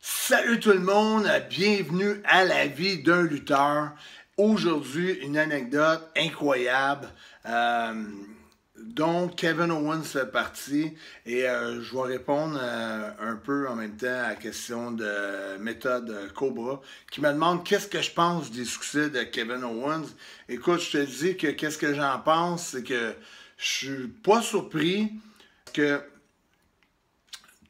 Salut tout le monde, bienvenue à la vie d'un lutteur. Aujourd'hui, une anecdote incroyable dont Kevin Owens fait partie et je vais répondre un peu en même temps à la question de méthode Cobra qui me demande qu'est-ce que je pense des succès de Kevin Owens. Écoute, je te dis que qu'est-ce que j'en pense, c'est que je suis pas surpris que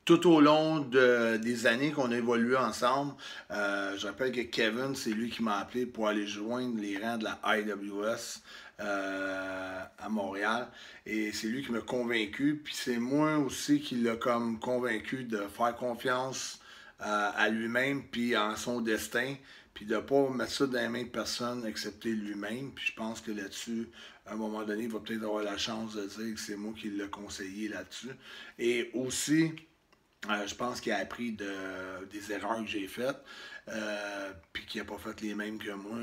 tout au long des années qu'on a évolué ensemble, je rappelle que Kevin, c'est lui qui m'a appelé pour aller joindre les rangs de la IWS à Montréal. Et c'est lui qui m'a convaincu. Puis c'est moi aussi qui l'a comme convaincu de faire confiance à lui-même, puis en son destin, puis de ne pas mettre ça dans les mains de personne, excepté lui-même. Puis je pense que là-dessus, à un moment donné, il va peut-être avoir la chance de dire que c'est moi qui l'ai conseillé là-dessus. Et aussi, je pense qu'il a appris des erreurs que j'ai faites, puis qu'il n'a pas fait les mêmes que moi,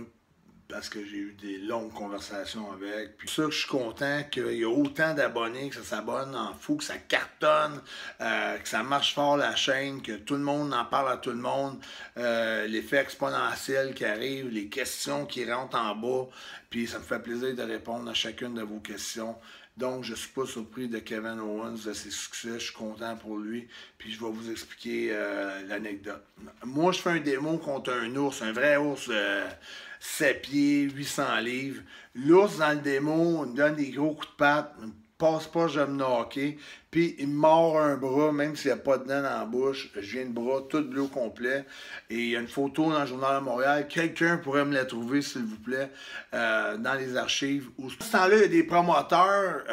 parce que j'ai eu des longues conversations avec. Puis ça, je suis content qu'il y ait autant d'abonnés, que ça s'abonne en fou, que ça cartonne, que ça marche fort la chaîne, que tout le monde en parle à tout le monde, l'effet exponentiel qui arrive, les questions qui rentrent en bas, puis ça me fait plaisir de répondre à chacune de vos questions. Donc, je ne suis pas surpris de Kevin Owens, de ses succès. Je suis content pour lui. Puis, je vais vous expliquer l'anecdote. Moi, je fais un démo contre un ours, un vrai ours 7 pieds, 800 livres. L'ours, dans le démo, il me donne des gros coups de patte. Il me passe pas, je vais me knocker. Puis, il me mord un bras, même s'il n'y a pas de dents dans la bouche. Je viens de bras, tout bleu au complet. Et il y a une photo dans le Journal de Montréal. Quelqu'un pourrait me la trouver, s'il vous plaît, dans les archives. À ce temps-là, il y a des promoteurs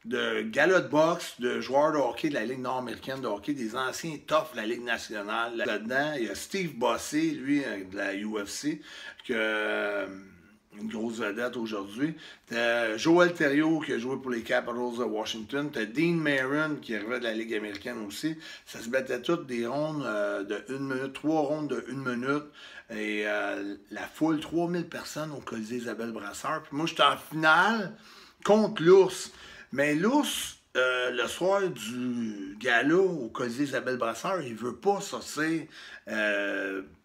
de galas de boxe, de joueurs de hockey de la Ligue nord-américaine de hockey, des anciens toughs de la Ligue nationale. Là-dedans, il y a Steve Bossé, lui, de la UFC, une grosse vedette aujourd'hui. T'as Joel Thériault qui a joué pour les Capitals de Washington. T'as Dean Marin qui arrivait de la Ligue américaine aussi. Ça se battait toutes des rondes de 1 minute, 3 rondes de 1 minute. Et la foule, 3000 personnes au Colisée Isabelle Brasseur. Puis moi, j'étais en finale contre l'ours. Mais l'ours, le soir du gala au Colisée Isabelle Brasseur, il veut pas sortir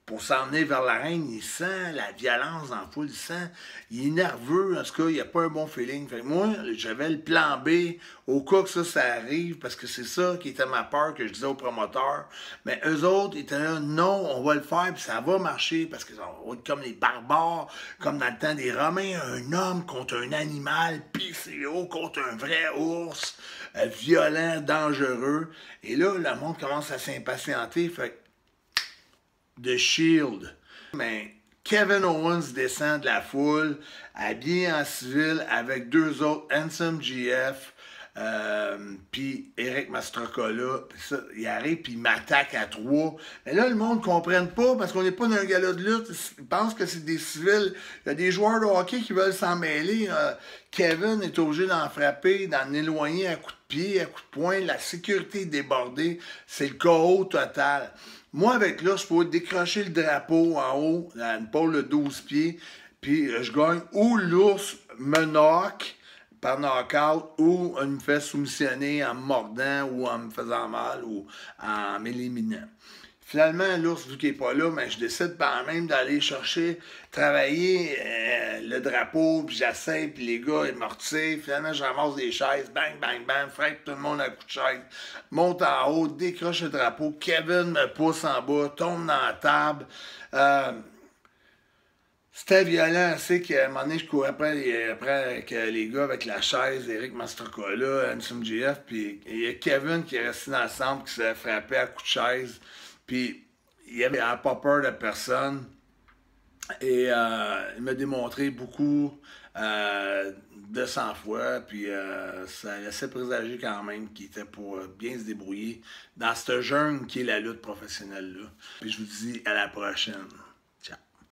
pour s'emmener vers l'arène. Il sent la violence dans la foule, il est nerveux, en tout cas, il n'y a pas un bon feeling. Fait que moi, j'avais le plan B au cas que ça arrive, parce que c'est ça qui était ma peur que je disais aux promoteurs. Mais eux autres, ils étaient là, non, on va le faire, puis ça va marcher, parce que ça va être comme les barbares, comme dans le temps des Romains, un homme contre un animal, PCO contre un vrai ours, violent, dangereux. Et là, le monde commence à s'impatienter, fait The Shield. Mais Kevin Owens descend de la foule, habillé en civil, avec deux autres, Handsome GF, puis Eric Mastrocola. Il arrive, puis il m'attaque à trois. Mais là, le monde ne comprenne pas, parce qu'on n'est pas dans un gala de lutte. Ils pensent que c'est des civils. Il y a des joueurs de hockey qui veulent s'en mêler. Kevin est obligé d'en frapper, d'en éloigner à coups de pied, à coups de poing. La sécurité est débordée. C'est le chaos total. Moi, avec là, je peux décrocher le drapeau en haut, à une pôle de 12 pieds, puis je gagne ou l'ours me knock par knockout, ou il me fait soumissionner en me mordant, ou en me faisant mal, ou en m'éliminant. Finalement, l'ours, vu qu'il n'est pas là, mais je décide par même d'aller chercher, travailler le drapeau, puis j'essaie, puis les gars, ils me retirent. Finalement, je ramasse des chaises, bang, bang, bang, frappe tout le monde à coup de chaise, monte en haut, décroche le drapeau, Kevin me pousse en bas, tombe dans la table. C'était violent, c'est qu'à un moment donné, je courais après avec les gars avec la chaise, Eric Mastrocola, Handsome GF, puis il y a Kevin qui est resté dans le centre, qui s'est frappé à coups de chaise. Puis, il avait pas peur de personne. Et il m'a démontré beaucoup de sang-froid. Puis, ça laissait présager quand même qu'il était pour bien se débrouiller dans ce jeune qui est la lutte professionnelle-là. Puis, je vous dis à la prochaine.